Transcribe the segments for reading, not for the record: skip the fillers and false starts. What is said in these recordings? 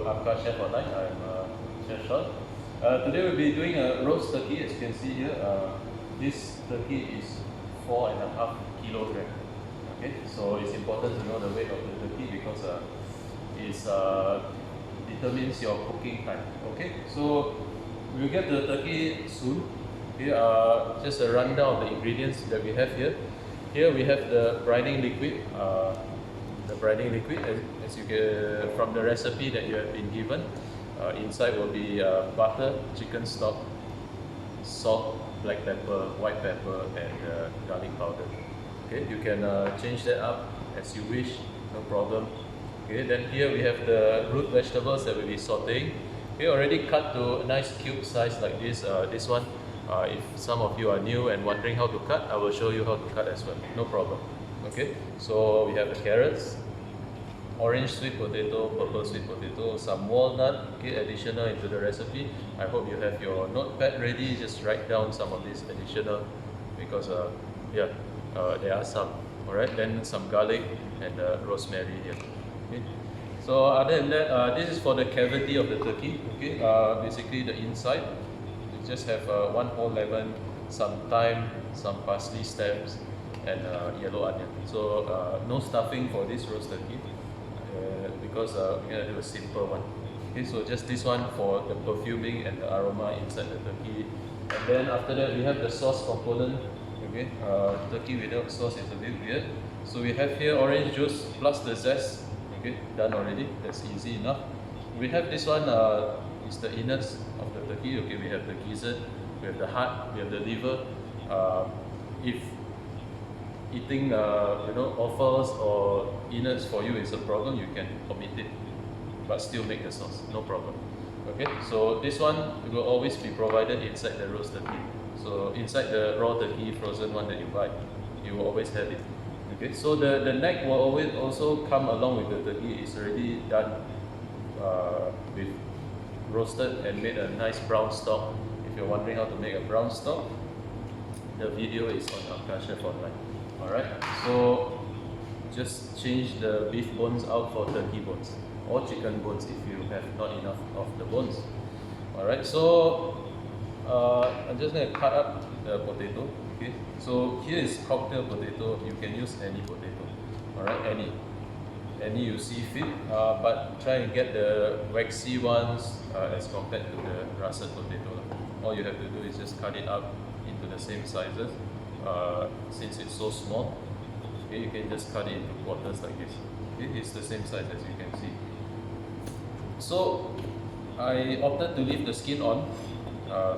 APCA Chef Online. I'm Chef Sean. Today we'll be doing a roast turkey. As you can see here, this turkey is 4.5 kilograms. Okay, so it's important to know the weight of the turkey because it determines your cooking time. Okay, so we'll get the turkey soon. Here are just a rundown of the ingredients that we have here. Here we have the brining liquid. As you get from the recipe that you have been given, inside will be butter, chicken stock, salt, black pepper, white pepper, and garlic powder. Okay, you can change that up as you wish, no problem. Okay, then here we have the root vegetables that we'll be sauteing. Okay, already cut to a nice cube size like this. This one, if some of you are new and wondering how to cut, I will show you how to cut as well, no problem. Okay, so we have the carrots, orange sweet potato, purple sweet potato, some walnut, okay, additional into the recipe. I hope you have your notepad ready, just write down some of these additional because there are some. Alright, then some garlic and rosemary here. Okay. So other than that, this is for the cavity of the turkey. Okay, basically the inside, you just have one whole lemon, some thyme, some parsley stems, and yellow onion. So no stuffing for this roast turkey because we're gonna do a simple one. Okay, so just this one for the perfuming and the aroma inside the turkey. And then after that, we have the sauce component. Okay, turkey without sauce is a bit weird. So we have here orange juice plus the zest. Okay, done already. That's easy enough. We have this one is the innards of the turkey. Okay, we have the gizzard, we have the heart, we have the liver. If eating offals or innards for you is a problem, you can omit it, but still make the sauce, no problem. Okay, so this one will always be provided inside the roast turkey. So inside the raw turkey, frozen one that you buy, you will always have it. Okay, so the neck will always also come along with the turkey. It's already done with roasted and made a nice brown stock. If you're wondering how to make a brown stock, the video is on APCA Chef Online. Alright, so just change the beef bones out for turkey bones or chicken bones if you have not enough of the bones. Alright, so I'm just going to cut up the potato. Okay, so here is cocktail potato. You can use any potato. Alright, any you see fit, but try and get the waxy ones as compared to the russet potato. All you have to do is just cut it up into the same sizes. Since it's so small, okay, you can just cut it into quarters like this. Okay, it's the same size as you can see. So I opted to leave the skin on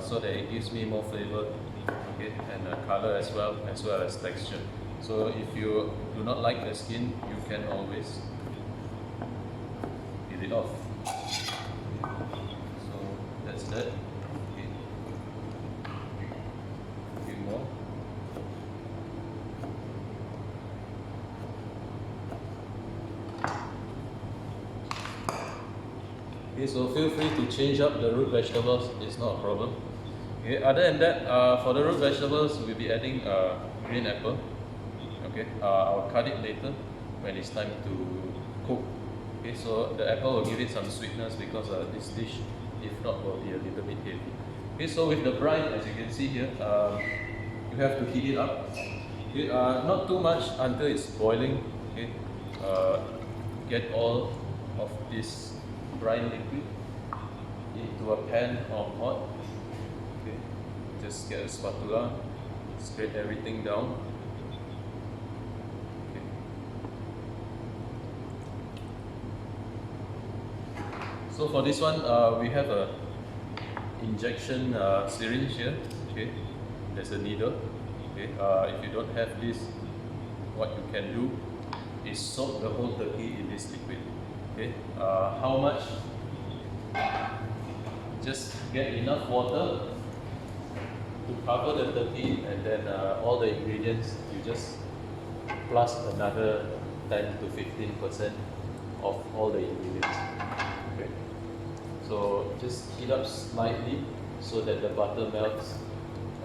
so that it gives me more flavor, okay, and color as well as texture. So if you do not like the skin, you can always peel it off. So that's that. Okay. A few more. Okay, so feel free to change up the root vegetables, it's not a problem. Okay, other than that, for the root vegetables, we'll be adding green apple. Okay, I'll cut it later when it's time to cook. Okay, so the apple will give it some sweetness because this dish, if not, will be a little bit heavy. Okay, so with the brine, as you can see here, you have to heat it up. Okay, not too much until it's boiling. Okay, get all of this brine liquid into a pan or pot. Okay, just get a spatula, scrape everything down. Okay. So for this one, we have a injection syringe here. Okay, there's a needle. Okay, if you don't have this, what you can do is soak the whole turkey in this liquid. Okay, how much? Just get enough water to cover the turkey, and then all the ingredients, you just plus another 10 to 15% of all the ingredients. Okay, so just heat up slightly so that the butter melts,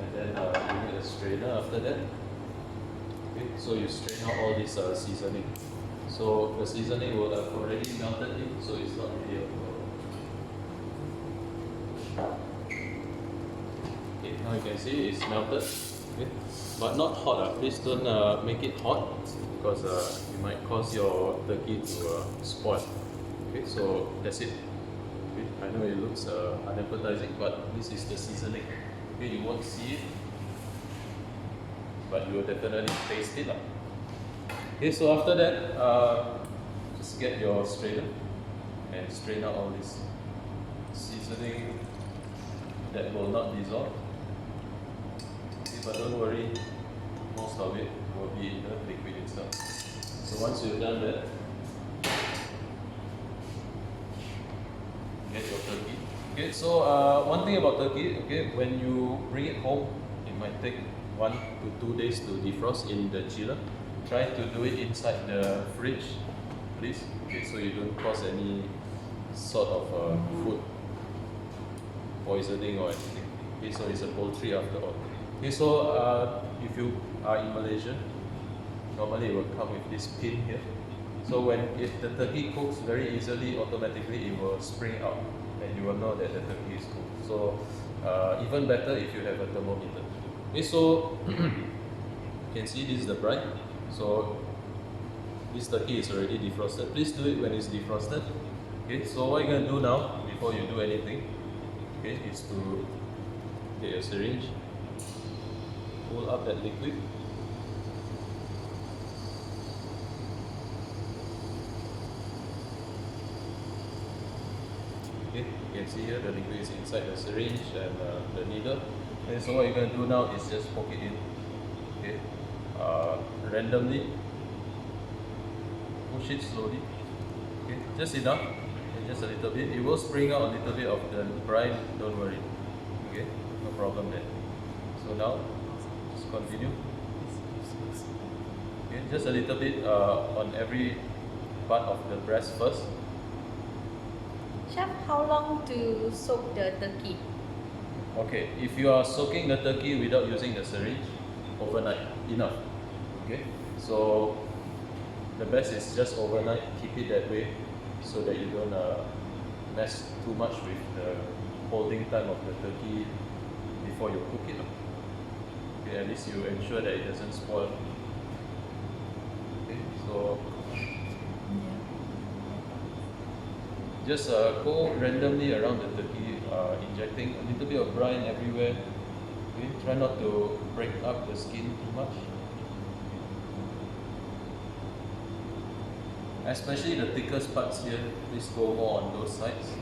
and then you need a strainer after that. Okay, so you strain out all this seasoning. So the seasoning will have already melted in, so it's not really a problem. Okay, now you can see it's melted. Okay, but not hot. Please don't make it hot because it might cause your turkey to spoil. Okay, so that's it. Okay, I know it looks unappetizing, but this is the seasoning. Okay, you won't see it, but you will definitely taste it. Okay, so after that, just get your strainer and strain out all this seasoning that will not dissolve. Okay, but don't worry, most of it will be in the liquid itself. So once you've done that, get your turkey. Okay, so one thing about turkey, okay, when you bring it home, it might take 1 to 2 days to defrost in the chiller. Try to do it inside the fridge, please. Okay, so you don't cause any sort of food poisoning or anything. Okay, so it's a poultry after all. Okay, so if you are in Malaysia, normally it will come with this pin here. So if the turkey cooks very easily, automatically it will spring out, and you will know that the turkey is cooked. So even better if you have a thermometer. Okay, so you can see this is the brine. So this turkey is already defrosted. Please do it when it's defrosted. Okay, so what you're gonna do now before you do anything, okay, is to get your syringe, pull up that liquid. Okay, you can see here the liquid is inside the syringe and the needle. Okay, so what you're going to do now is just poke it in. Okay, randomly, push it slowly. Okay, just enough, and just a little bit. It will spring out a little bit of the brine. Don't worry. Okay, no problem there. So now, just continue. Okay, just a little bit on every part of the breast first. Chef, how long to soak the turkey? Okay, if you are soaking the turkey without using the syringe, overnight, enough. Okay, so the best is just overnight, keep it that way so that you don't mess too much with the holding time of the turkey before you cook it. Okay, at least you ensure that it doesn't spoil. Okay, so just go randomly around the turkey, injecting a little bit of brine everywhere. Okay? Try not to break up the skin too much. Especially the thickest parts here, please go more on those sides.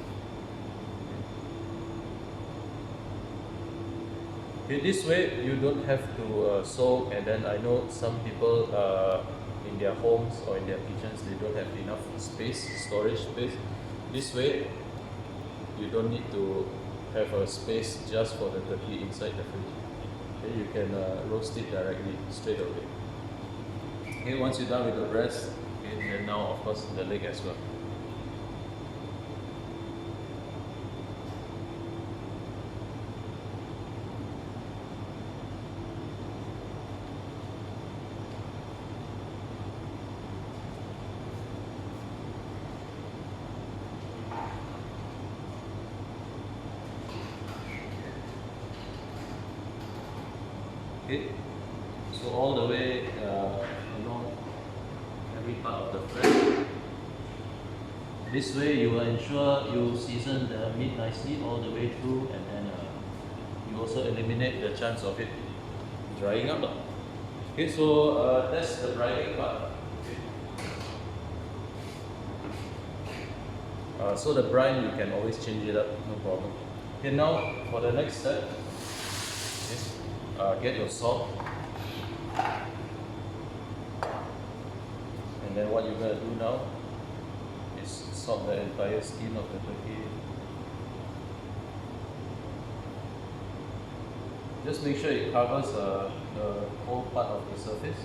Okay, this way you don't have to soak, and then I know some people in their homes or in their kitchens, they don't have enough space, storage space. This way, you don't need to have a space just for the turkey inside the fridge. Okay, you can roast it directly, straight away. Okay, once you're done with the breast, okay, then now of course the leg as well. Okay, so all the way along every part of the breast. This way you will ensure you season the meat nicely all the way through, and then you also eliminate the chance of it drying up. Okay, so that's the brining part. Okay. So the brine you can always change it up, no problem. Okay, now for the next step. Okay. Get your salt, and then what you're going to do now is salt the entire skin of the turkey. Just make sure it covers the whole part of the surface.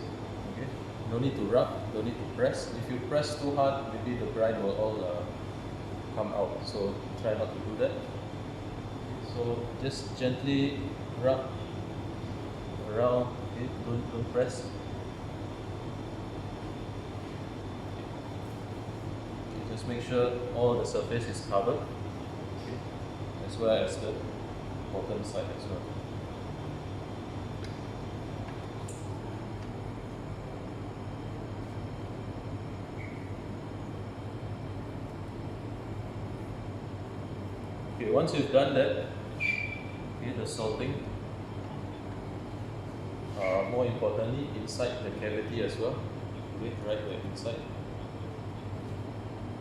Okay, no need to rub, no need to press. If you press too hard, maybe the brine will all come out, so try not to do that. So just gently rub around, okay? Don't press. Okay, just make sure all the surface is covered, okay? As well as the bottom side as well. Okay, once you've done that, okay, the salting. More importantly, inside the cavity as well. Okay, right there inside.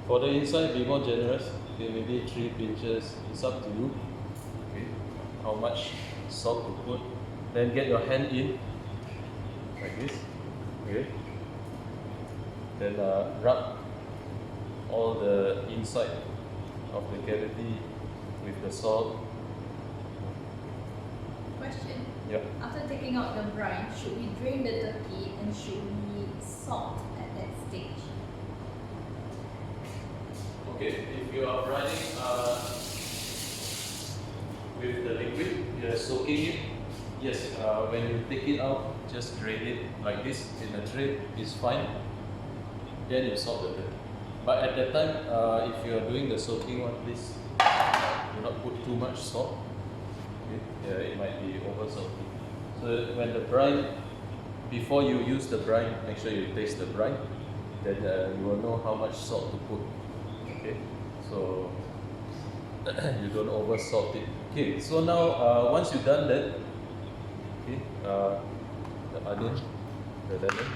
For the inside, be more generous. Okay, maybe 3 pinches. It's up to you. Okay, how much salt to put. Then get your hand in, like this. Okay. Then rub all the inside of the cavity with the salt. Question. Yep. After taking out the brine, should we drain the turkey and should we salt at that stage? Okay, if you are brining with the liquid, you're soaking it. Yes, when you take it out, just drain it like this in a tray. It's fine. Then you salt the turkey. But at that time, if you are doing the soaking one, please do not put too much salt. Okay? It might be over salty. So when the brine, before you use the brine, make sure you taste the brine. Then you will know how much salt to put. Okay, so you don't over salt it. Okay, so now once you've done that, okay, the onion, the lemon.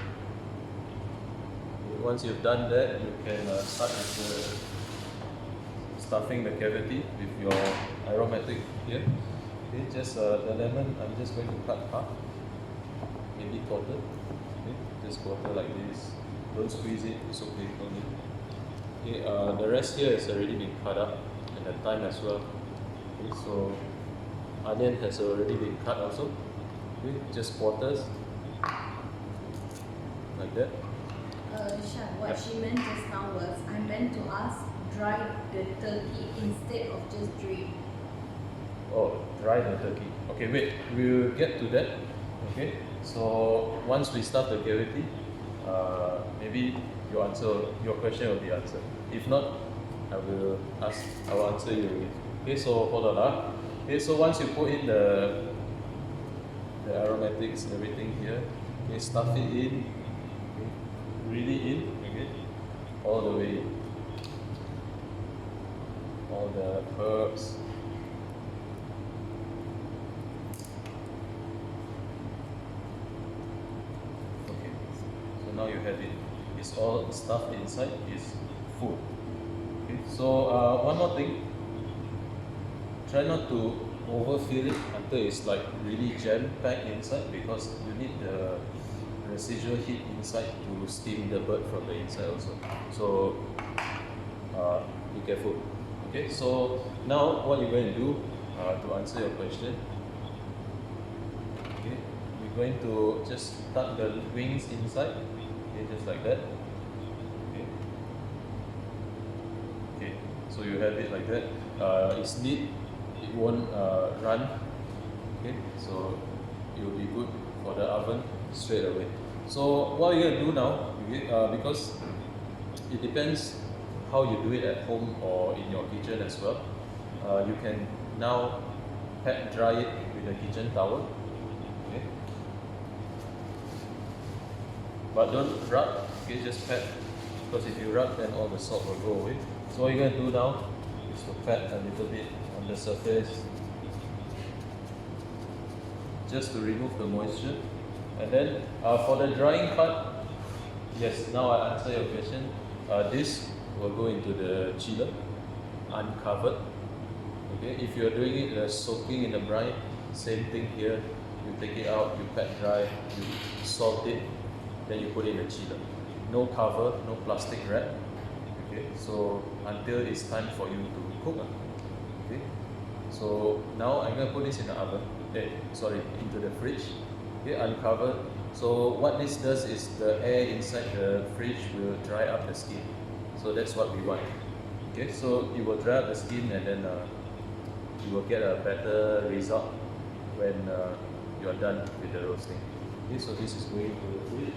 Okay, once you've done that, you can start with the stuffing the cavity with your aromatic here. Okay, just the lemon, I'm just going to cut half, maybe quarter. Okay, just quarter like this. Don't squeeze it, it's okay. Okay, the rest here has already been cut up and the thyme as well. Okay, so onion has already been cut also. Okay, just quarters like that. Shan, what she meant just now was, I meant to ask, dry the turkey instead of just drain. Oh, dry the turkey. Okay, wait, we'll get to that. Okay, so once we start the cavity, maybe your question will be answered. If not, I will answer you. Okay, so hold on. Okay, so once you put in the aromatics, everything here, okay, stuff it in, okay, really in, okay, all the way in. All the herbs. Okay, so now you have it. It's all stuffed inside, is full. Okay, so one more thing. Try not to overfill it until it's like really jam-packed inside, because you need the residual heat inside to steam the bird from the inside also. So be careful. Okay, so now what you're going to do to answer your question, okay, we're going to just tuck the wings inside, okay, just like that. Okay, okay, so you have it like that. It's neat, it won't run. Okay, so it will be good for the oven straight away. So what you're going to do now, okay, because it depends how you do it at home or in your kitchen as well. You can now pat dry it with a kitchen towel. Okay, but don't rub. Okay, just pat, because if you rub, then all the salt will go away. So what you're going to do now is to pat a little bit on the surface, just to remove the moisture. And then for the drying part, yes, now I answer your question. This will go into the chiller, uncovered. Okay, if you are doing it soaking in the brine, same thing here. You take it out, you pat dry, you salt it, then you put it in the chiller. No cover, no plastic wrap. Okay, so until it's time for you to cook. Okay, so now I'm going to put this in the oven. Into the fridge. Okay, uncovered. So what this does is the air inside the fridge will dry up the skin. So that's what we want. Okay, so it will dry up the skin, and then you will get a better result when you are done with the roasting. Okay, so this is going to the fridge.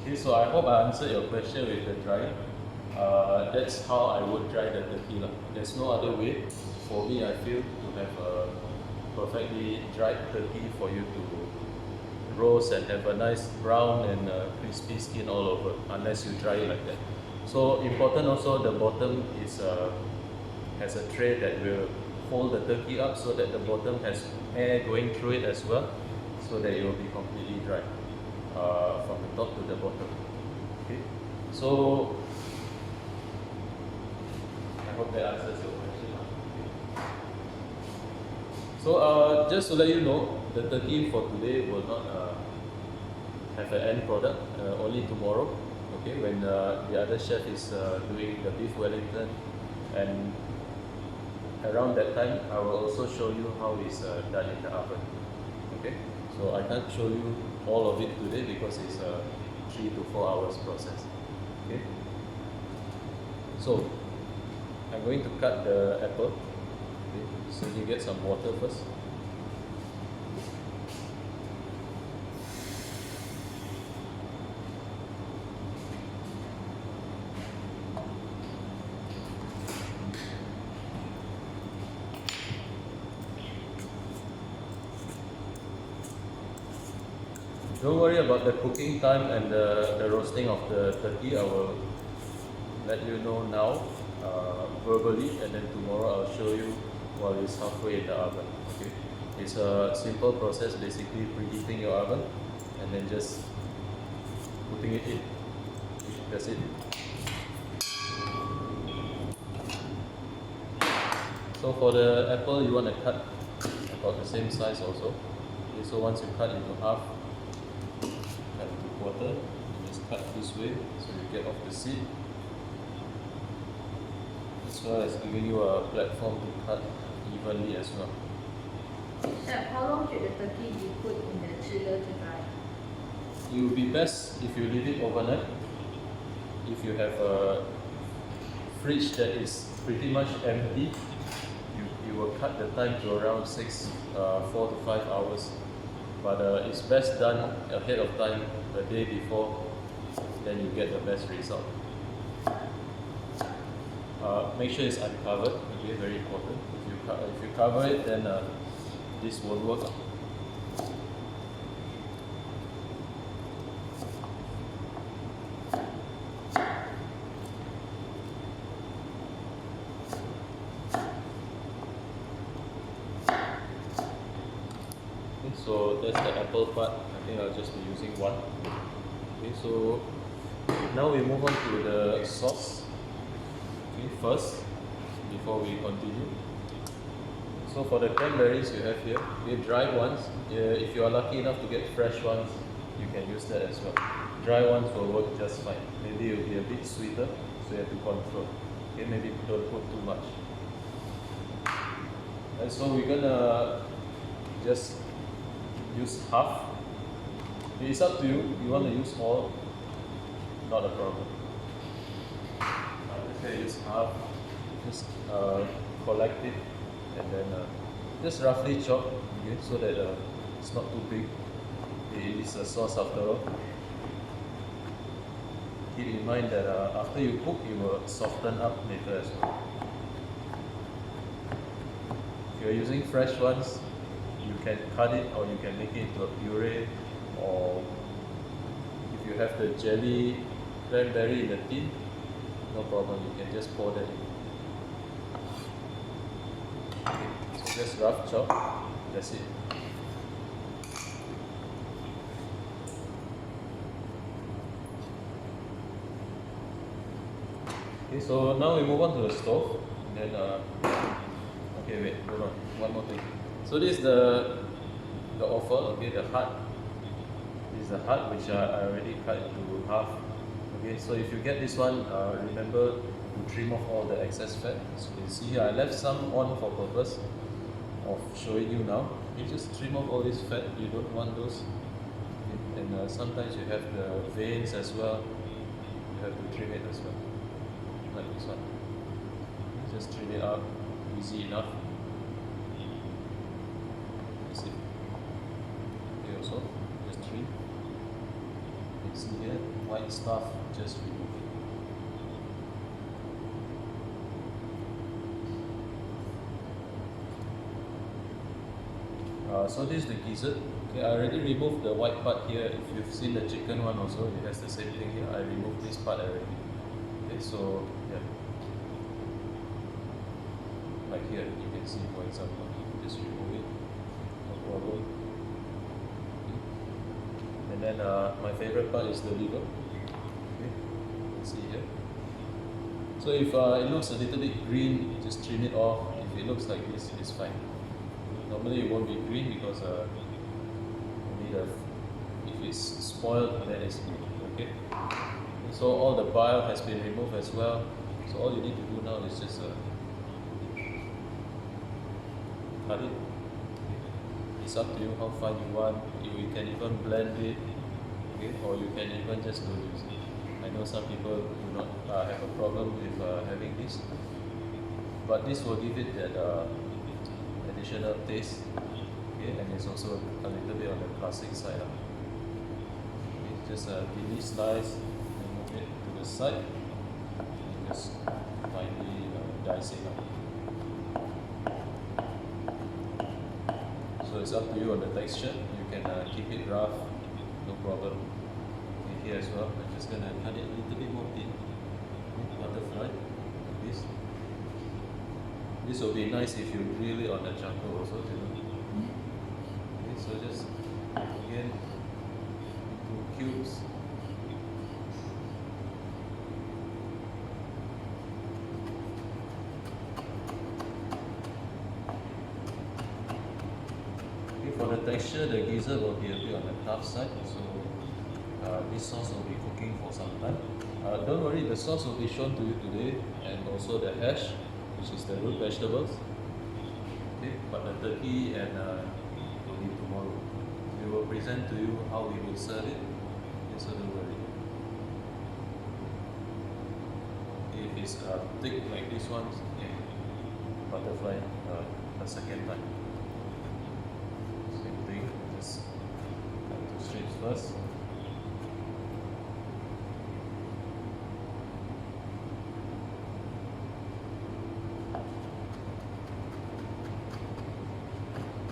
Okay, so I hope I answered your question with the drying. That's how I would dry the turkey. There's no other way for me, I feel, to have a perfectly dried turkey for you to roast and have a nice brown and crispy skin all over, unless you dry it like that. So important also, the bottom is has a tray that will hold the turkey up so that the bottom has air going through it as well, so that it will be completely dry from the top to the bottom. Okay, so I hope that answers your question. So just to let you know, the turkey for today will not have an end product, only tomorrow. Okay, when the other chef is doing the beef Wellington, and around that time I will also show you how it's done in the oven. Okay, so I can't show you all of it today because it's a 3 to 4 hours process. Okay, so I'm going to cut the apple. Okay, so you get some water first. Don't worry about the cooking time and the roasting of the turkey. I will let you know now verbally, and then tomorrow I'll show you while it's halfway in the oven. Okay, it's a simple process, basically preheating your oven and then just putting it in. That's it. So for the apple, you want to cut about the same size also. Okay, so once you cut into half, cut into quarter, you just cut this way so you get off the seed, as well as giving you a platform to cut evenly as well. Chef, how long should the turkey be put in the chiller to dry? It will be best if you leave it overnight. If you have a fridge that is pretty much empty, you will cut the time to around 4 to 5 hours. But it's best done ahead of time, the day before, then you get the best result. Make sure it's uncovered, okay, very important. If you cover it, then this won't work. So that's the apple part. I think I'll just be using one. Okay, so now we move on to the sauce. Okay, first, before we continue. So for the cranberries you have here, okay, dried ones. If you are lucky enough to get fresh ones, you can use that as well. Dry ones will work just fine. Maybe it will be a bit sweeter, so you have to control. Okay, maybe don't put too much. And so we're gonna just use half. It's up to you. You want to use all, not a problem. I'm just going to use half. Just collect it and then just roughly chop, okay, so that it's not too big. It is a sauce after all. Keep in mind that after you cook, it will soften up later as well. If you're using fresh ones, you can cut it or you can make it into a puree, or if you have the jelly cranberry in the tin, no problem, you can just pour that in. Okay, so just rough chop, that's it. Okay, so now we move on to the stove, and then okay, wait, hold on, one more thing. So this is the offal, okay, the heart. This is the heart which I already cut into half. Okay, so if you get this one, remember to trim off all the excess fat. So you can see here, I left some on for purpose of showing you now. You just trim off all this fat, you don't want those. Okay, and sometimes you have the veins as well. You have to trim it as well, like this one. Just trim it up, easy enough. Okay, also just trim. You can see here, white stuff, just remove it. So this is the gizzard. Okay, I already removed the white part here. If you've seen the chicken one also, it has the same thing here. I removed this part already. Okay, so yeah, like here you can see, for example, just remove it, no problem. Okay. And then my favorite part is the liver. Okay, you can see here. So if it looks a little bit green, just trim it off. If it looks like this, it's fine. Normally it won't be green because only if it's spoiled, then it's good. Okay. And so all the bile has been removed as well. So all you need to do now is just cut it. It's up to you how fine you want. You can even blend it, okay, or you can even just do this. I know some people do not have a problem with having this, but this will give it that additional taste, okay, and it's also a little bit on the classic side. Okay, just thinly slice and move it to the side, and just finely dice it up. So it's up to you on the texture. You can keep it rough, no problem. Okay, here as well, I'm just gonna cut it a little bit more thin, butterfly, like this. This will be nice if you grill it on the charcoal also, you know. Okay, so just again into cubes. Okay, for the texture, the gizzard will be a bit on the tough side, so this sauce will be cooking for some time. Don't worry, the sauce will be shown to you today, and also the hash, which is the root vegetables. Okay, but the turkey and will be tomorrow. We will present to you how we will serve it. Okay, so don't worry. If it's thick like this one, okay, butterfly a second time. Same thing, just cut two strips first.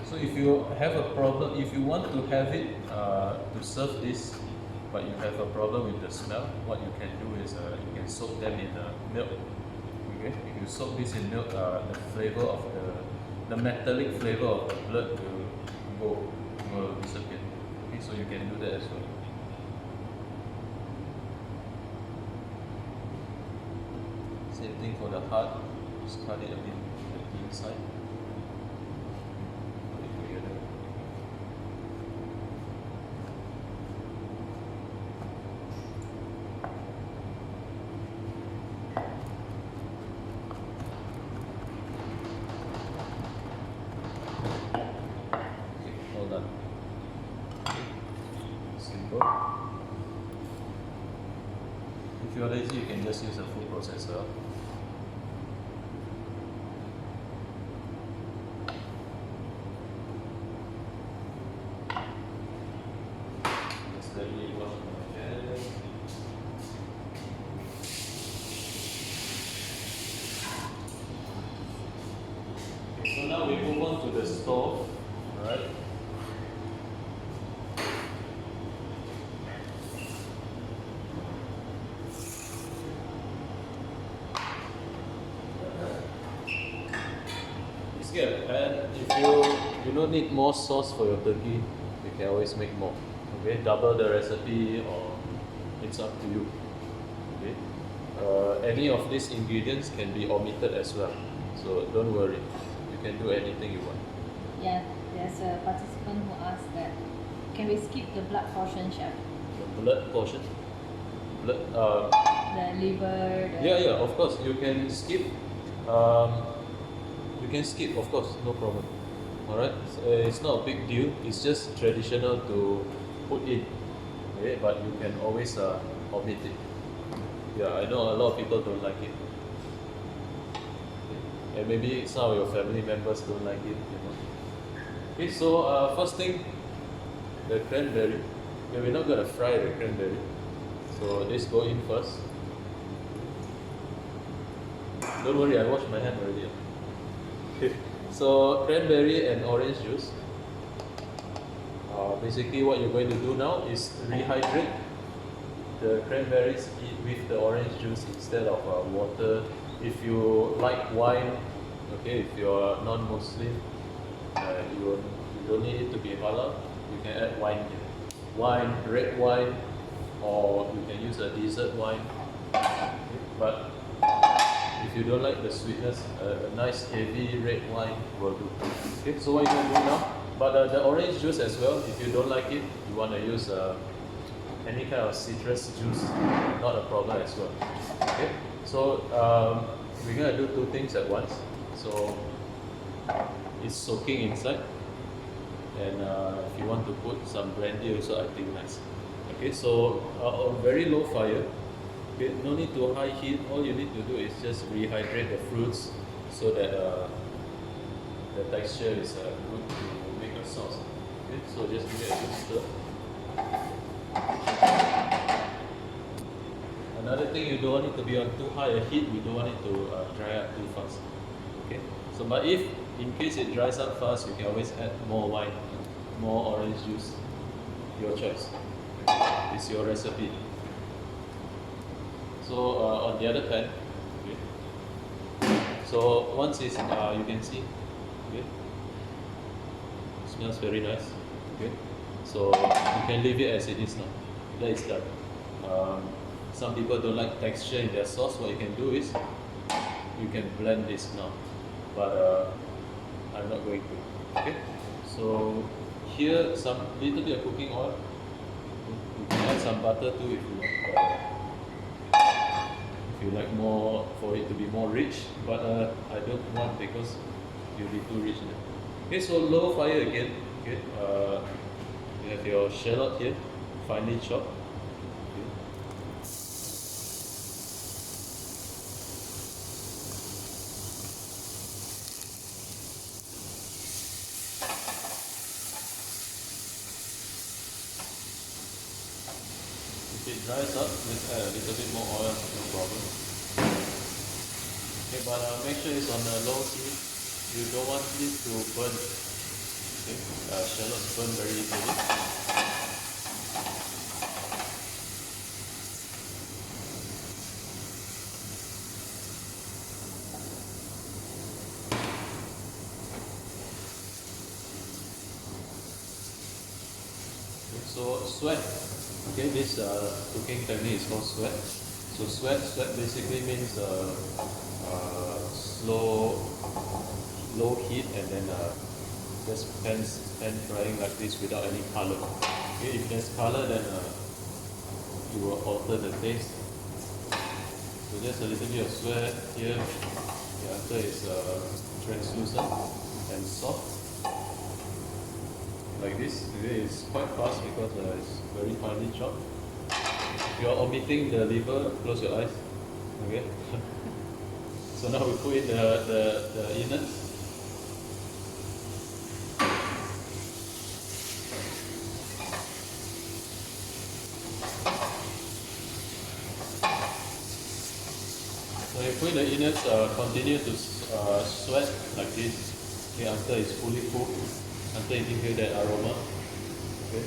So if you have a problem, if you want to have it to serve this, but you have a problem with the smell, what you can do is you can soak them in milk. Okay, if you soak this in milk, the flavor of the metallic flavor of the blood will disappear. Okay, so you can do that as well. Same thing for the heart. Just cut it a bit on the inside. Simple. If you're lazy, you can just use a food processor. Just let me wash my hands. Okay, so now we move on to the stove. Alright. And if you don't need more sauce for your turkey, you can always make more. Okay, double the recipe, or it's up to you. Okay, any of these ingredients can be omitted as well, so don't worry. You can do anything you want. Yeah, there's a participant who asked that, can we skip the blood portion, chef? The blood portion, blood. The liver. Yeah, of course you can skip. You can skip, of course, no problem. Alright, so it's not a big deal. It's just traditional to put in. Okay, but you can always omit it. Yeah, I know a lot of people don't like it. Okay. And maybe some of your family members don't like it. You know. Okay, so first thing, the cranberry. Okay, we're not gonna fry the cranberry, so this go in first. Don't worry, I washed my hand already. Okay. So cranberry and orange juice. basically what you're going to do now is rehydrate the cranberries with the orange juice instead of water. If you like wine, okay, if you're non-Muslim, you don't need it to be halal, you can add wine here. Wine, red wine, or you can use a dessert wine. Okay? But if you don't like the sweetness, a nice heavy red wine will do. Okay, so what you can do now, but the orange juice as well, if you don't like it, you want to use any kind of citrus juice, not a problem as well. Okay, so we're going to do two things at once. So it's soaking inside, and if you want to put some brandy also, I think nice. Okay, so on very low fire, okay, no need to high heat, all you need to do is just rehydrate the fruits so that the texture is good to make a sauce. Okay, so just give it a good stir. Another thing, you don't want it to be on too high a heat, you don't want it to dry up too fast. Okay, so but if in case it dries up fast, you can always add more wine, more orange juice, your choice. Okay? It's your recipe. So on the other pan, okay, so once it's you can see, okay, smells very nice. Okay, so you can leave it as it is now. That is done. Some people don't like texture in their sauce. What you can do is you can blend this now, but I'm not going to. Okay, so here some little bit of cooking oil. You can add some butter too if you want. If you like more for it to be more rich, but I don't want because you'll be too rich now. Okay, so low fire again. Okay, you have your shallot here, finely chopped. Okay. If it dries up, let's add a little bit more oil, no problem. Okay, but make sure it's on a low heat. You don't want it to burn. Okay, shallots burn very easily. Okay, so sweat. Okay, this cooking technique is called sweat. So sweat basically means low heat and then just pan frying like this without any color. Okay, if there's color, then it will alter the taste. So just a little bit of sweat here. Okay, after it's translucent and soft. Like this, it's quite fast because it's very finely chopped. If you're omitting the liver, close your eyes. Okay. So now we put in the innards. So you put in the innards, continue to sweat like this, okay, until it's fully cooked, until you can hear that aroma. Okay.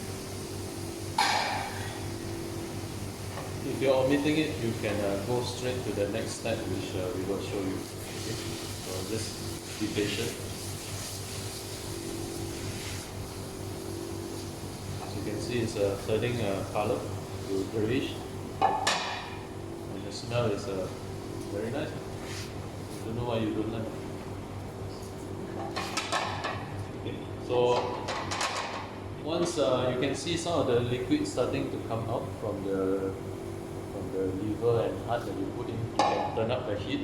If you're omitting it, you can go straight to the next step, which we will show you. Okay? So just be patient. As you can see, it's turning color to grayish, and the smell is very nice. I don't know why you don't like it. Okay. So once you can see some of the liquid starting to come out from the liver and heart that you put in, you can turn up the heat,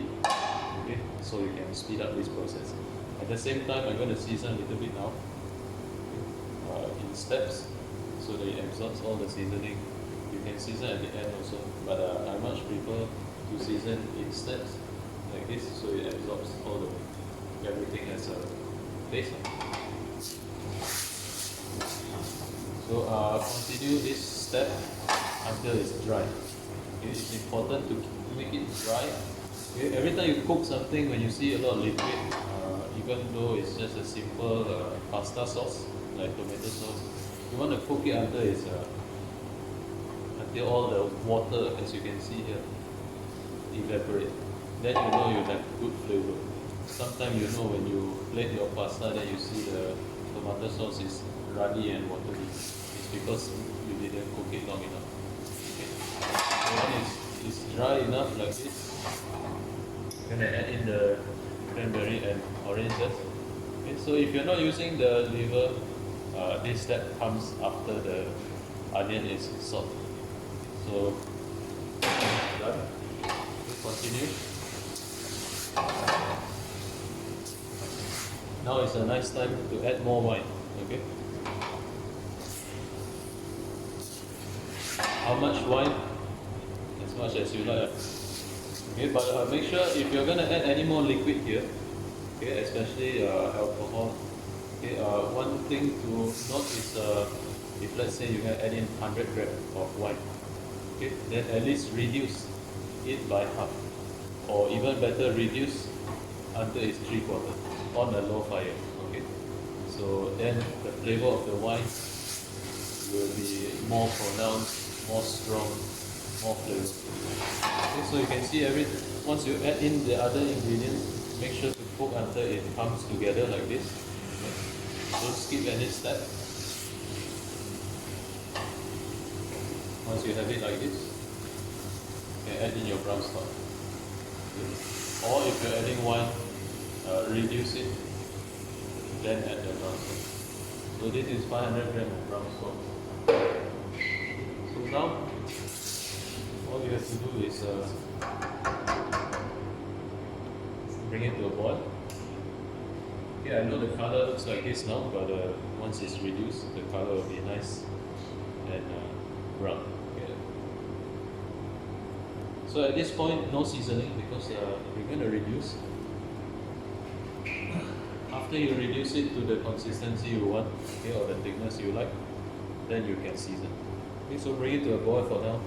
okay, so you can speed up this process. At the same time, I'm going to season a little bit now, okay, in steps, so that it absorbs all the seasoning. You can season at the end also, but I much prefer to season in steps like this, so it absorbs all the everything as a taste. So continue this step until it's dry. Okay, it's important to make it dry. Okay, every time you cook something, when you see a lot of liquid, even though it's just a simple pasta sauce like tomato sauce, You want to cook it until all the water, as you can see here, evaporate. Then you know you have good flavor. Sometimes you know when you plate your pasta, then you see the tomato sauce is runny and watery. It's because you didn't cook it long enough. Okay. So when it's dry enough like this, you're gonna add in the cranberry and orange zest. Okay. So if you're not using the liver, this step comes after the onion is soft. So done. We continue. Now is a nice time to add more wine. Okay. How much wine? As much as you like. Okay, but make sure if you're gonna add any more liquid here, okay, especially alcohol. Okay, one thing to note is if let's say you add in 100 grams of wine, okay, then at least reduce it by half, or even better, reduce until it's 3/4 on a low fire. Okay, so then the flavor of the wine will be more pronounced, more strong, more flavorful. Okay, so you can see once you add in the other ingredients, make sure to cook until it comes together like this. Okay. Don't skip any step. Once you have it like this, you can add in your brown stock. Okay. Or if you're adding wine, reduce it, then add the brown stock. So this is 500 grams of brown stock. So now, all you have to do is bring it to a boil. Okay, I know the color looks like this now, but once it's reduced, the color will be nice and brown. Okay. So at this point, no seasoning because we're going to reduce. After you reduce it to the consistency you want, okay, or the thickness you like, then you can season. Okay, so bring it to a boil for now.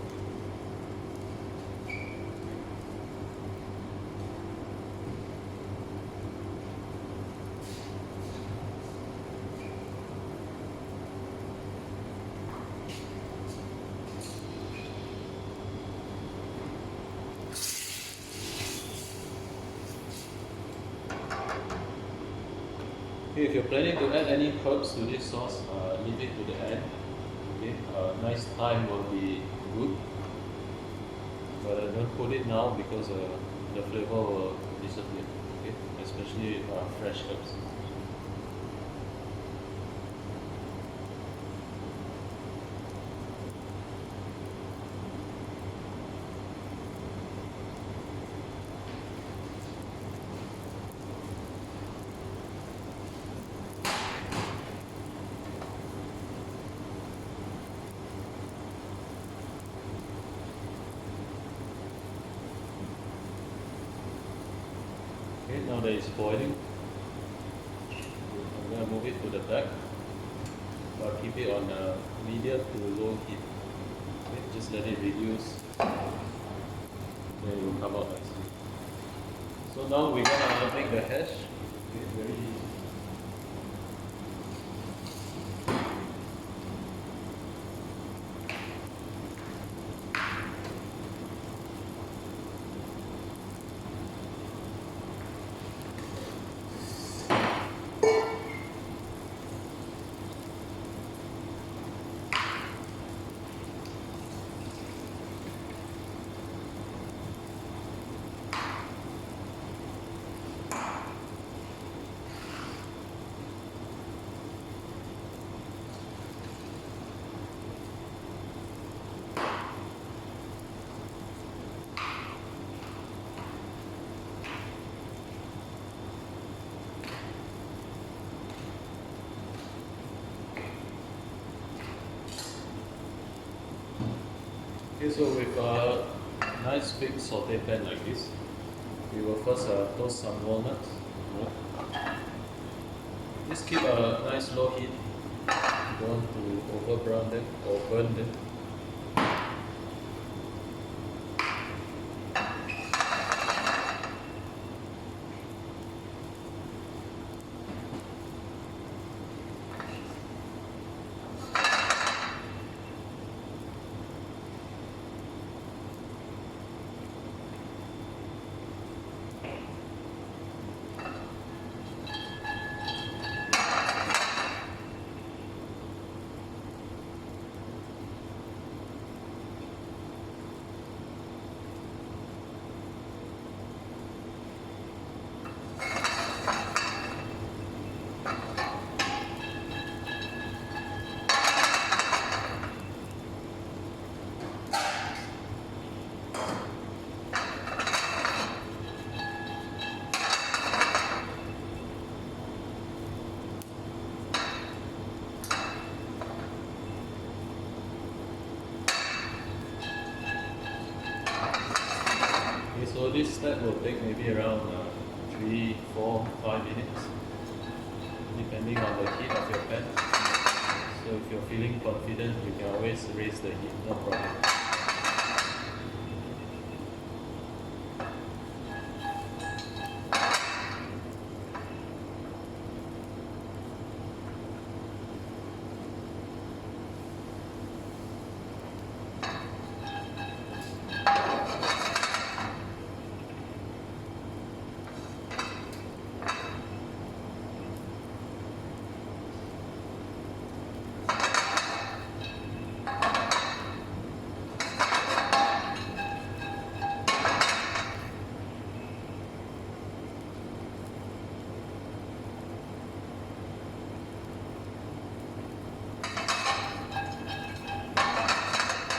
Okay, if you're planning to add any herbs to this sauce, leave it to the end. Okay, nice thyme will be good, but don't put it now because the flavor will disappear. Okay, especially fresh herbs. Okay, now that it's boiling, I'm going to move it to the back, but keep it on medium to low heat. Okay, just let it reduce, then it will come out nicely. So now we're going to make the hash. Okay, very easy. Okay, so with a nice big saute pan like this, we will first toast some walnuts. Just keep a nice low heat. Don't want to over brown them or burn them. So this step will take maybe around 3, 4, 5 minutes, depending on the heat of your pan. So if you're feeling confident, you can always raise the heat, no problem.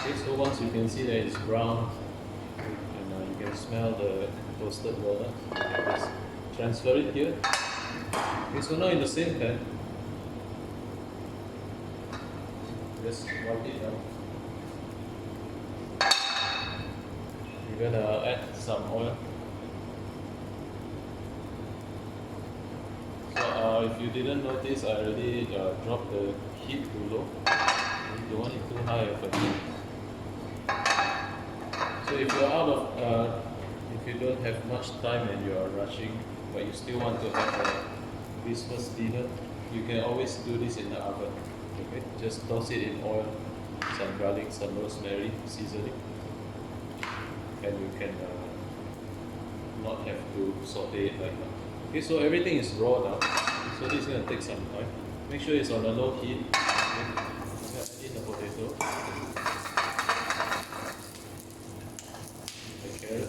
Okay, so once you can see that it's brown, and you can smell the toasted walnut, you can just transfer it here. Okay, so now in the same pan, just wipe it down. You're gonna add some oil. So if you didn't notice, I already dropped the heat too low. You don't want it too high of a heat. So if you're if you don't have much time and you are rushing, but you still want to have a Christmas dinner, you can always do this in the oven. Okay, just toss it in oil, some garlic, some rosemary seasoning, and you can not have to saute it like that. Okay, so everything is raw now. So this is going to take some time. Make sure it's on a low heat. Okay. Add in the potato, the carrot,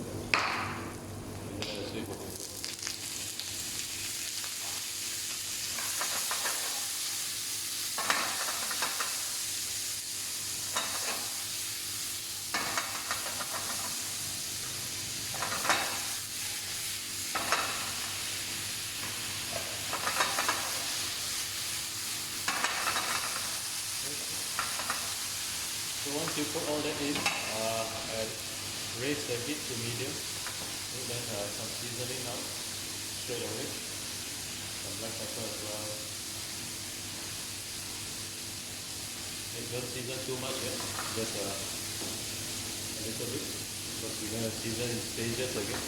and then the sweet potato. So once you put all that in, raise the heat to medium, and then some seasoning now, straight away, some black pepper as well. Okay, don't season too much yet, just a little bit, because we're going to season in stages again.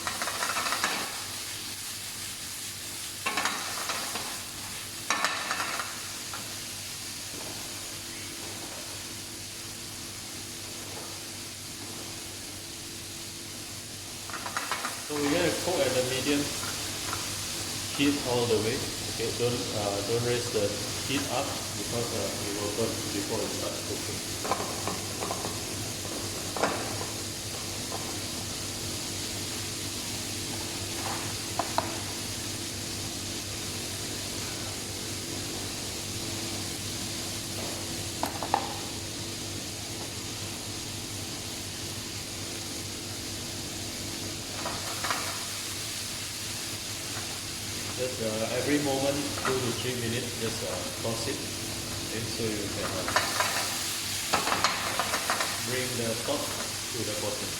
So we're going to cook at the medium heat all the way. Okay, don't raise the heat up because it will burn before it starts cooking. Just every moment, 2 to 3 minutes, just toss it, okay, so you can bring the top to the bottom.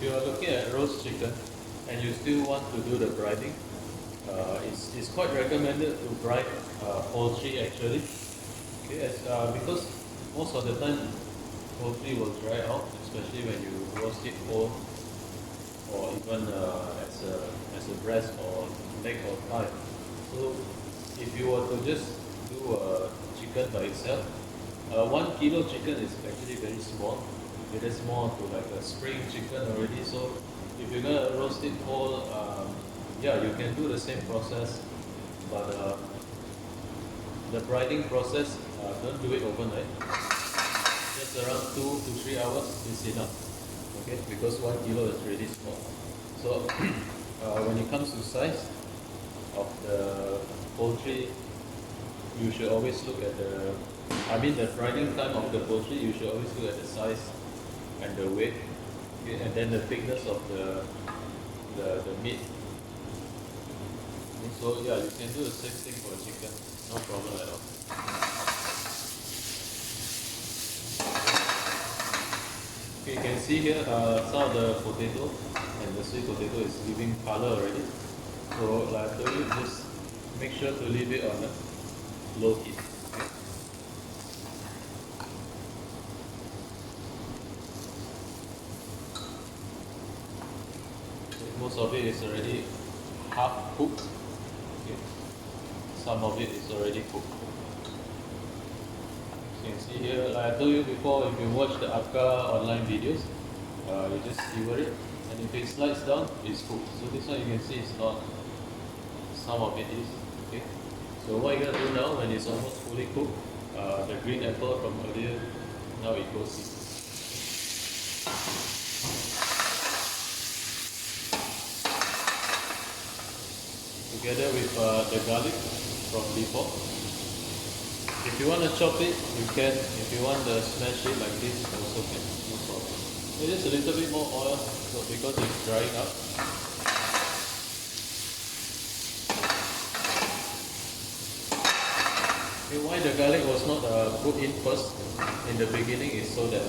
if you are looking at roast chicken and you still want to do the brining, it's quite recommended to brine poultry actually. Okay, because most of the time poultry will dry out, especially when you roast it whole or even as a breast or leg or thigh. So if you were to just do chicken by itself, 1 kilo chicken is actually very small. It is more to like a spring chicken already. So if you're gonna roast it whole, yeah, you can do the same process, but the brining process, don't do it overnight. Just around 2 to 3 hours is enough. Okay, because 1 kilo is really small. So when it comes to size of the poultry, you should always look at the brining time of the poultry, you should always look at the size and the weight, okay, and then the thickness of the meat. Okay, so yeah, you can do the same thing for chicken, no problem at all. Okay, you can see here some of the potato and the sweet potato is giving color already. So like I told you, just make sure to leave it on a low heat. Okay? Most of it is already half cooked. Okay. Some of it is already cooked. You can see here, like I told you before, if you watch the APCA online videos, you just sear it, and if it slides down, it's cooked. So this one you can see it's not, some of it is. Okay. So what you're gonna do now, when it's almost fully cooked, the green apple from earlier, now it goes in. Together with the garlic from before. If you want to chop it, you can. If you want to smash it like this, also can, no problem. So just a little bit more oil, so because it's drying up. Okay, why the garlic was not put in first in the beginning is so that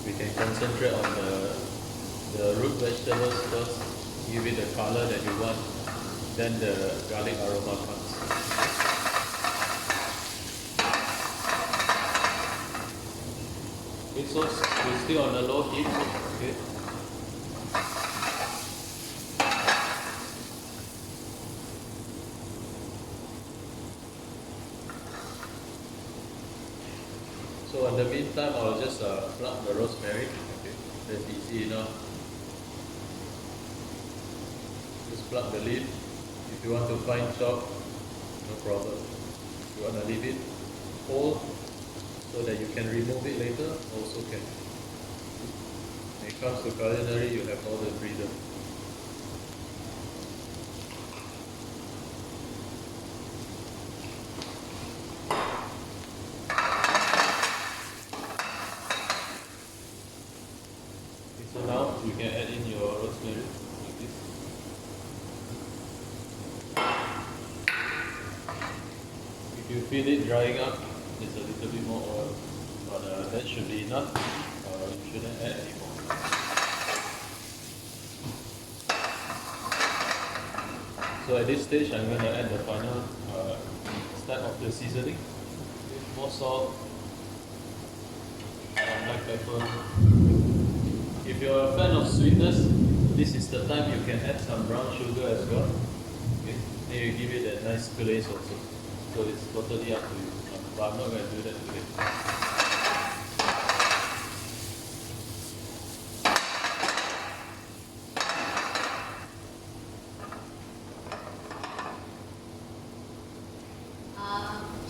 we can concentrate on the root vegetables first, give it the color that you want, then the garlic aroma comes. Okay, so we're still on a low heat. Okay. So in the meantime, I'll just pluck the rosemary. Okay, that's easy enough. Just pluck the leaf. If you want to fine chop, no problem. If you want to leave it whole so that you can remove it later, also can. When it comes to culinary, you have all the freedom. Okay, so now you can add in your rosemary like this. If you feel it drying up, there's a little bit more oil, but that should be enough. You shouldn't add any more. So at this stage, I'm going to add the final step of the seasoning. More salt, black pepper. If you're a fan of sweetness, this is the time you can add some brown sugar as well. Okay. Then you give it a nice glaze also. So it's totally up to you. But I'm not going to do that today.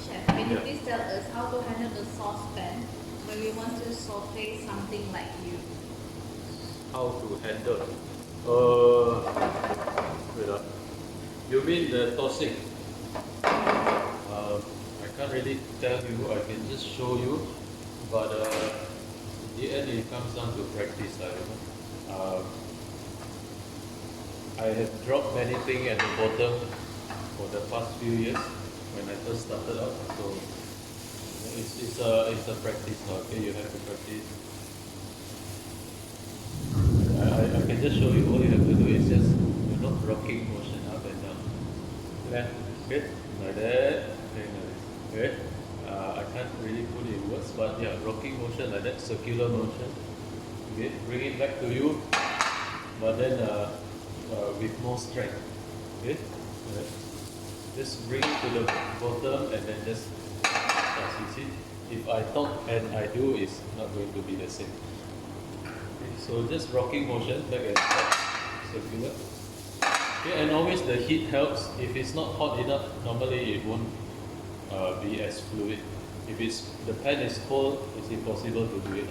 Chef, can you please tell us how to handle the saucepan when we want to saute something like you? How to handle? Wait up. You mean the tossing? I can't really tell you, I can just show you, but in the end it comes down to practice. I have dropped many things at the bottom for the past few years when I first started out, so it's a practice now. Okay, you have to practice. I just show you. All you have to do is just rocking motion up and down. Yeah, good. Like that. Good. I can't really put it in words, but yeah, rocking motion like that, circular motion. Okay, bring it back to you, but then with more strength. Okay, right. Just bring it to the bottom and then just you see. If I talk and I do, it's not going to be the same. Okay, so just rocking motion back and forth, circular. Okay, and always the heat helps. If it's not hot enough, normally it won't be as fluid. If the pan is cold, it's impossible to do it.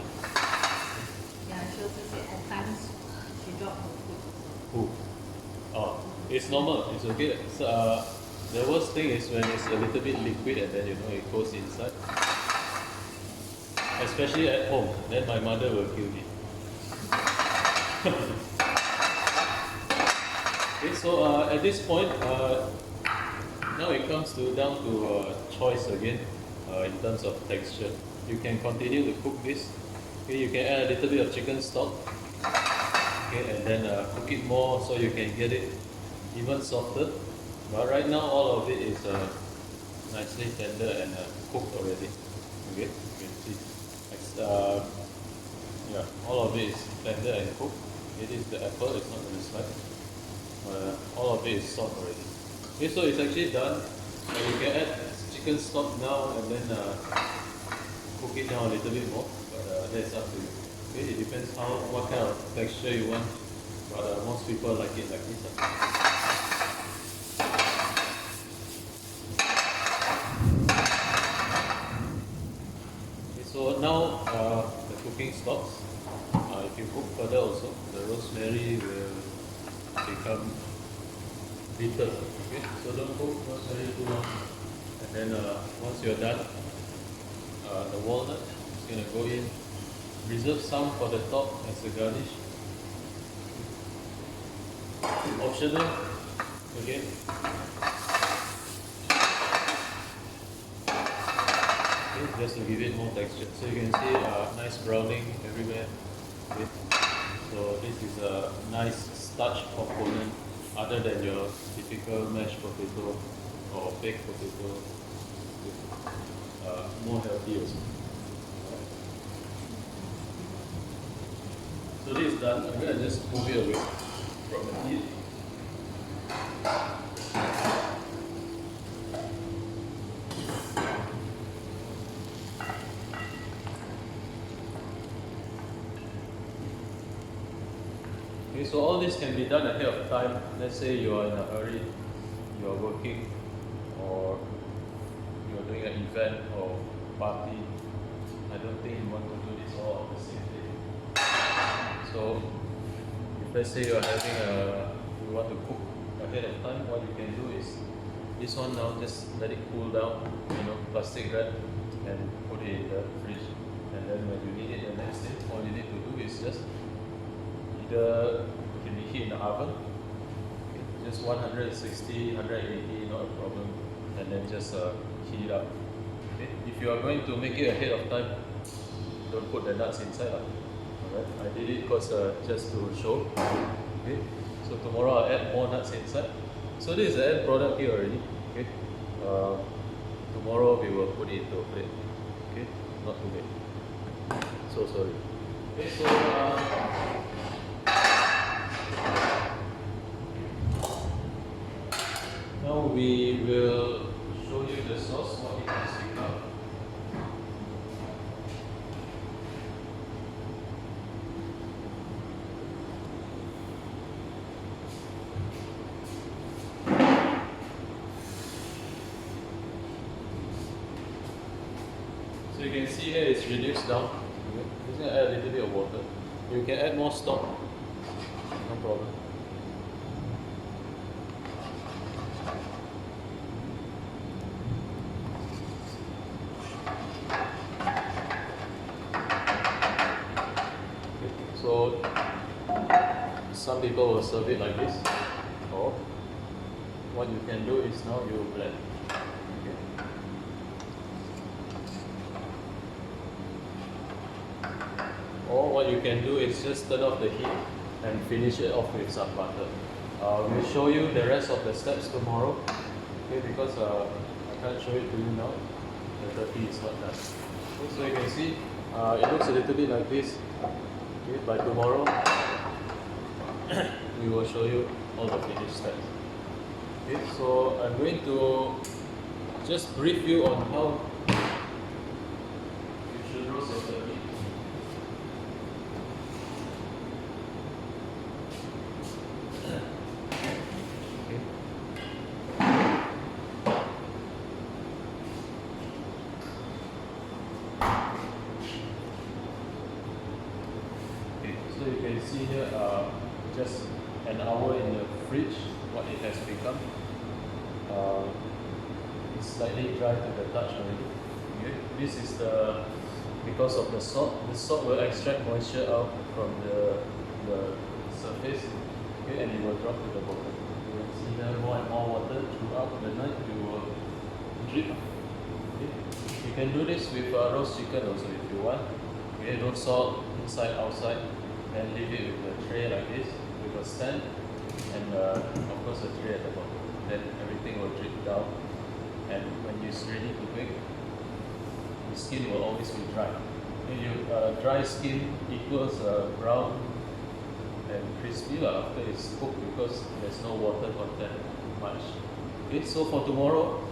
Yeah, she also said at times she dropped her food. Who? Oh, it's normal. It's okay. So, the worst thing is when it's a little bit liquid and then it goes inside. Especially at home, then my mother will kill me. Okay, so at this point, now it comes down to choice again in terms of texture. You can continue to cook this. Okay, you can add a little bit of chicken stock. Okay, and then cook it more so you can get it even softer. But right now, all of it is nicely tender and cooked already. Okay, you can see. Yeah, all of it is tender and cooked. It is the apple, it's not the slide. All of it is soft already. Okay, so it's actually done. You can add chicken stock now and then cook it down a little bit more. But that's up to you. Okay, it depends what kind of texture you want. But most people like it like this. So now the cooking stops. If you cook further also, the rosemary will become bitter. Okay, so don't cook rosemary too long. And then once you're done, the walnut is going to go in. Reserve some for the top as a garnish. Optional again. Just to give it more texture. So you can see nice browning everywhere. Okay. So this is a nice starch component other than your typical mashed potato or baked potato. More healthy also. So this is done. I'm going to just move it away from the heat. Okay, so all this can be done ahead of time. Let's say you are in a hurry, you are working, or you are doing an event or party. I don't think you want to do this all on the same day. So, if let's say you are you want to cook ahead of time, what you can do is this one now, just let it cool down, plastic wrap, and put it in the fridge. And then when you need it the next day, all you need to do is just either it can be heat in the oven, okay, just 160, 180, not a problem, and then just heat it up. Okay. If you are going to make it ahead of time, don't put the nuts inside. Alright, I did it because just to show. Okay. So tomorrow I'll add more nuts inside. So this is the end product here already. Okay. Tomorrow we will put it into a plate. Okay, not today. So sorry. Okay, so now we will show you the sauce, what it has become. So you can see here it's reduced down. Just going to add a little bit of water. You can add more stock, no problem. So some people will serve it like this, or what you can do is now you blend. Okay. Or what you can do is just turn off the heat and finish it off with some butter. We'll show you the rest of the steps tomorrow, okay, because I can't show it to you now. The turkey is not done. Okay, so you can see it looks a little bit like this. Okay, by tomorrow we will show you all the finished steps. Okay, so I'm going to just brief you on how you should roast your turkey. So you can see here just an hour in the fridge, what it has become. It's slightly dry to the touch already. Okay. This is because of the salt. The salt will extract moisture out from the surface, okay, and it will drop to the bottom. You will see there more and more water throughout the night. You will drip. Okay. You can do this with roast chicken also if you want. Okay, roast salt inside, outside. Then leave it with a tray like this, with a stand, and of course a tray at the bottom. Then everything will drip down, and when it's ready to bake, the skin will always be dry. Dry skin equals brown and crispy after it's cooked because there's no water content much. Okay, so for tomorrow,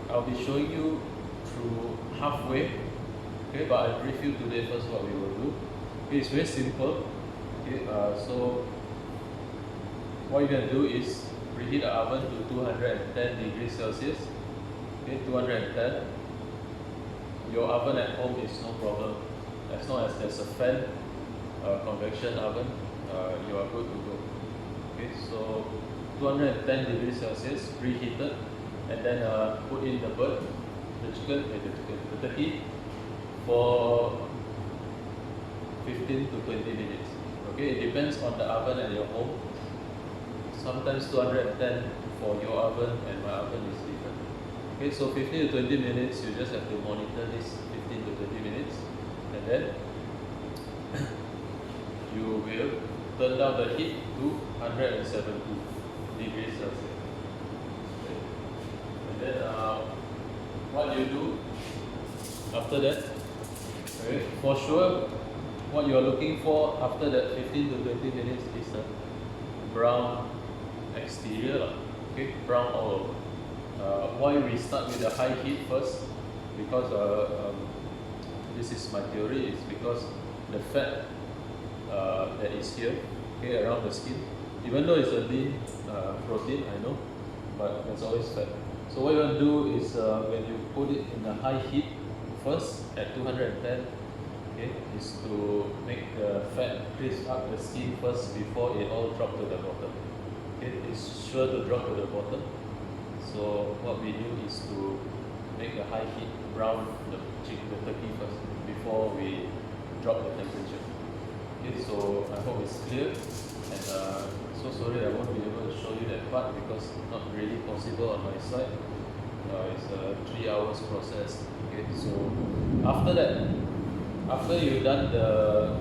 I'll be showing you through halfway. Okay, but I'll brief you today first what we will do. Okay, it's very simple. Okay, so what you're going to do is preheat the oven to 210 degrees Celsius. Okay, 210. Your oven at home is no problem. As long as there's a fan, convection oven, you are good to go. Okay, so 210 degrees Celsius, preheated, and then put in the bird, the turkey, for 15 to 20 minutes. Okay, it depends on the oven at your home. Sometimes 210 for your oven and my oven is different. Okay, so 15 to 20 minutes, you just have to monitor this 15 to 20 minutes, and then you will turn down the heat to 170 degrees Celsius. Okay. And then what you do after that, okay, for sure, what you are looking for after that 15 to 20 minutes is a brown exterior, okay, brown all over. Why we start with the high heat first? Because this is my theory, is because the fat that is here, okay, around the skin, even though it's a lean protein, I know, but there's always fat. So what you want to do is when you put it in the high heat first at 210, okay, is to make the fat crisp up the skin first before it all drop to the bottom. Okay, it's sure to drop to the bottom. So what we do is to make a high heat brown the turkey first before we drop the temperature. Okay, so I hope it's clear, and so sorry I won't be able to show you that part because not really possible on my side. It's a 3 hours process. Okay, so after that, after you've done the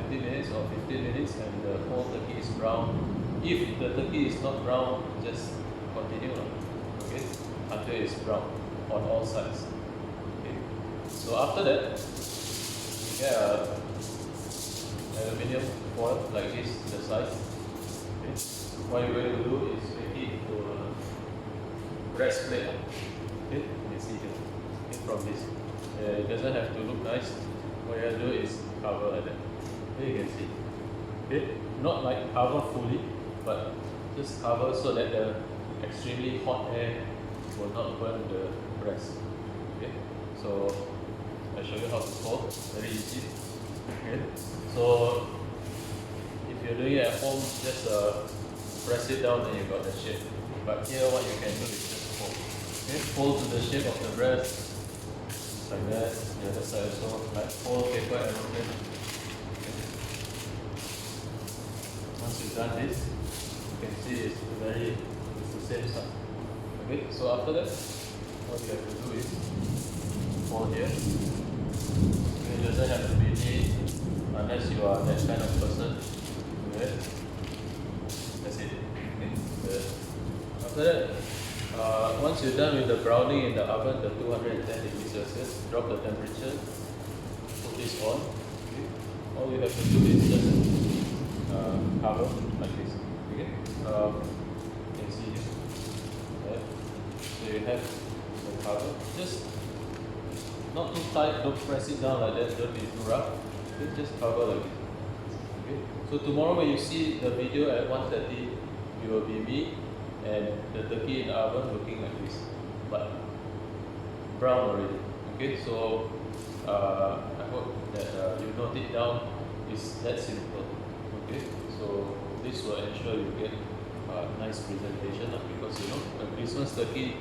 20 minutes or 15 minutes and the whole turkey is brown, if the turkey is not brown, just continue, okay, until it's brown on all sides. Okay. So after that, you get a aluminium foil like this, the size. Okay. What you're going to do is make it into a breastplate. Okay, you can see here, okay, from this. It doesn't have to look nice. What you have to do is cover like that. Okay, you can see. Okay, not like cover fully, but just cover so that the extremely hot air will not burn the breast. Okay, so I show you how to fold. Very easy. Okay, so if you're doing it at home, just press it down and you got the shape. But here, what you can do is just fold. Okay, fold to the shape of the breast. Like that, the other side also, like fold paper aeroplane. Okay. Once you've done this, you can see it's the same stuff. Okay, so after that, what you have to do is fold here. Okay, it doesn't have to be neat. I unless you are that kind of person. Okay. That's it. Okay. After that, once you're done with the browning in the oven, the 210 degrees Celsius, drop the temperature, put this on. Okay. All you have to do is just cover like this. Okay. You can see here. Right. So you have the cover. Just not too tight, don't press it down like that, don't be too rough. Okay. Just cover like this. Okay. So tomorrow when you see the video at 1:30, it will be me and the turkey in the oven looking like this, but brown already. Okay, so I hope that you note it down. It's that simple. Okay, so this will ensure you get a nice presentation because you know a Christmas turkey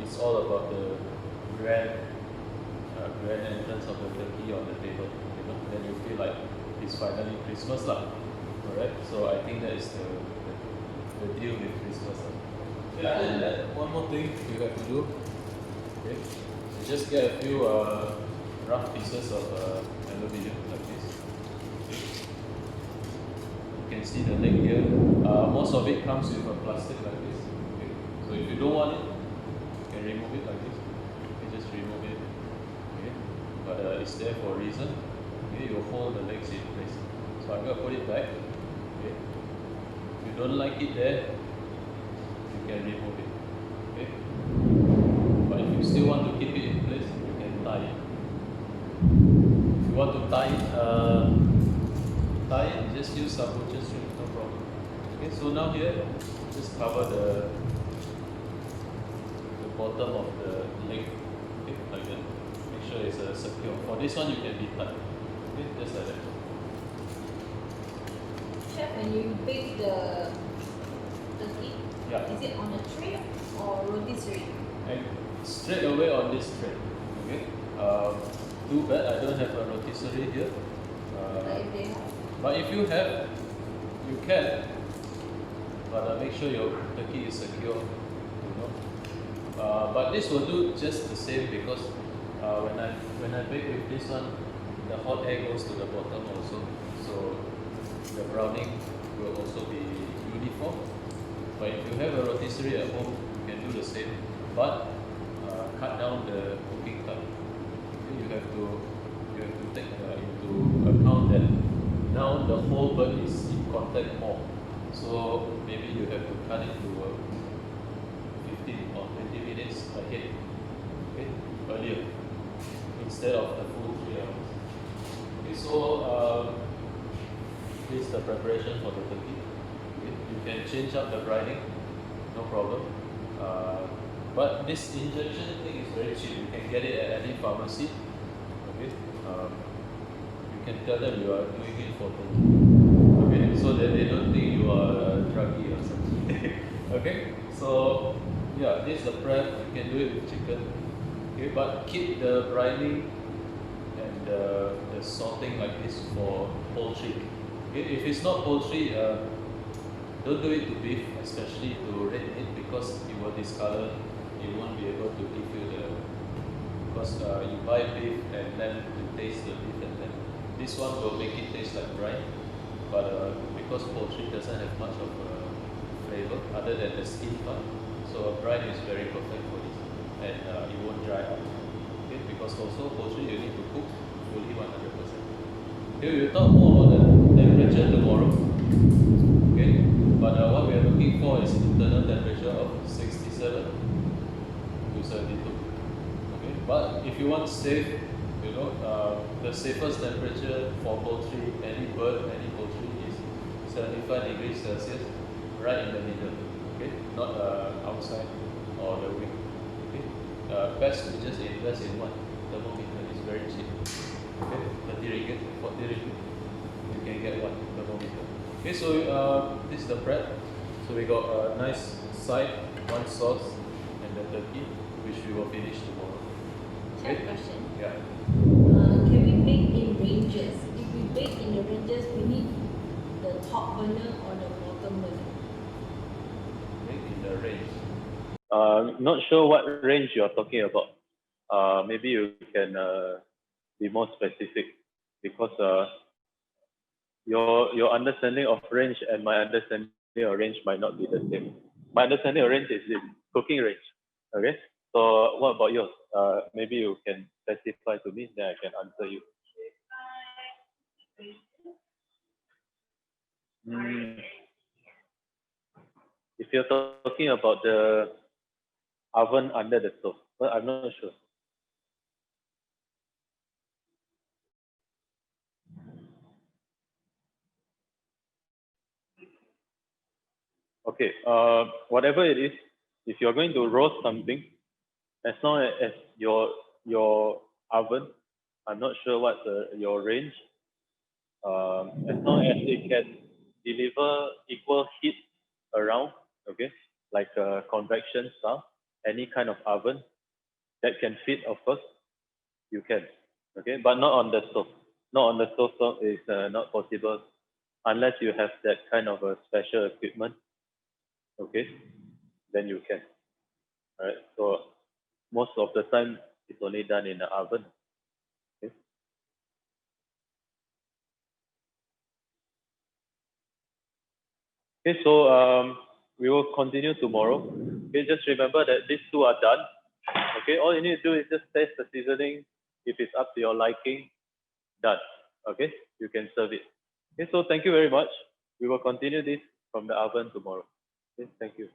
is all about the grand entrance of the turkey on the table. You know, then you feel like it's finally Christmas lah. Alright, so I think that is the deal with Christmas. Okay, other than that, one more thing you have to do. Okay, you just get a few rough pieces of aluminium like this. Okay. You can see the leg here. Most of it comes with a plastic like this. Okay. So if you don't want it, you can remove it like this. You can just remove it. Okay. But it's there for a reason. Okay, you hold the legs in place. So I'm gonna put it back. Okay. If you don't like it there, you can remove it. Okay. But if you still want to keep it in place, you can tie it. If you want to tie it, just use some butcher string, no problem. Okay. So now here, just cover the bottom of the leg. Okay, like that. Make sure it's secure. For this one, you can be tight. Okay, just like that. Chef, when you bake the turkey, Yeah. is it on a tray or rotisserie? And straight away on this tray. Okay. Too bad I don't have a rotisserie here. Like if they have. But if you have, you can. But make sure your turkey is secure. You know. But this will do just the same because when I bake with this one, the hot air goes to the bottom also. So the browning will also be uniform. But if you have a rotisserie at home, you can do the same. But cut down the cooking time. You have to take into account that now the whole bird is in contact more. So maybe you have to cut it to 15 or 20 minutes ahead, okay, earlier, instead of the full 3 hours. Okay, so this is the preparation for the turkey. Okay, you can change up the brining, no problem. But this injection thing is very cheap. You can get it at any pharmacy. Okay, you can tell them you are doing it for turkey. Okay, so that they don't think you are a druggie or something. Okay, so yeah, this is the prep. You can do it with chicken. Okay, but keep the brining and the salting like this for poultry. Okay, if it's not poultry, don't do it to beef, especially to red meat, because it will discolor. You won't be able to give you the, because you buy beef and then you taste the beef and then this one will make it taste like brine, but because poultry doesn't have much of flavor other than the skin part, so brine is very perfect for this, and it won't dry out. Okay, because also poultry you need to cook fully 100%. Okay, we'll talk more about the temperature tomorrow. Okay, but what we are looking for is internal temperature of 67 to 72. Okay, but if you want safe, you know, the safest temperature for poultry, any bird, any poultry is 75 degrees Celsius, right in the middle. Okay, not outside or the wing. Okay, best to just invest in one thermometer. It's very cheap. Okay, 30 ringgit, 40 ringgit, you can get one thermometer. Okay, so this is the prep. So we got a nice side, one sauce, and the turkey, which we will finish tomorrow. Chef, question. Yeah. Can we bake in ranges? If we bake in the ranges, we need the top burner or the bottom burner? Make in the range. Not sure what range you're talking about. Maybe you can be more specific, because your understanding of range and my understanding of range might not be the same. My understanding of range is this cooking range. Okay. So what about yours? Maybe you can specify to me, then I can answer you. Hmm. If you're talking about the oven under the stove, well, I'm not sure. Okay. Whatever it is, if you're going to roast something, as long as your oven, I'm not sure what's your range. As long as it can deliver equal heat around, okay, like convection style, any kind of oven that can fit, of course, you can, okay, but not on the stove. Not on the stove is not possible unless you have that kind of a special equipment, okay, then you can. All right, so most of the time it's only done in the oven. Okay, okay, so we will continue tomorrow. Okay, just remember that these two are done. Okay, all you need to do is just taste the seasoning. If it's up to your liking, done. Okay, you can serve it. Okay, so thank you very much. We will continue this from the oven tomorrow. Okay, thank you.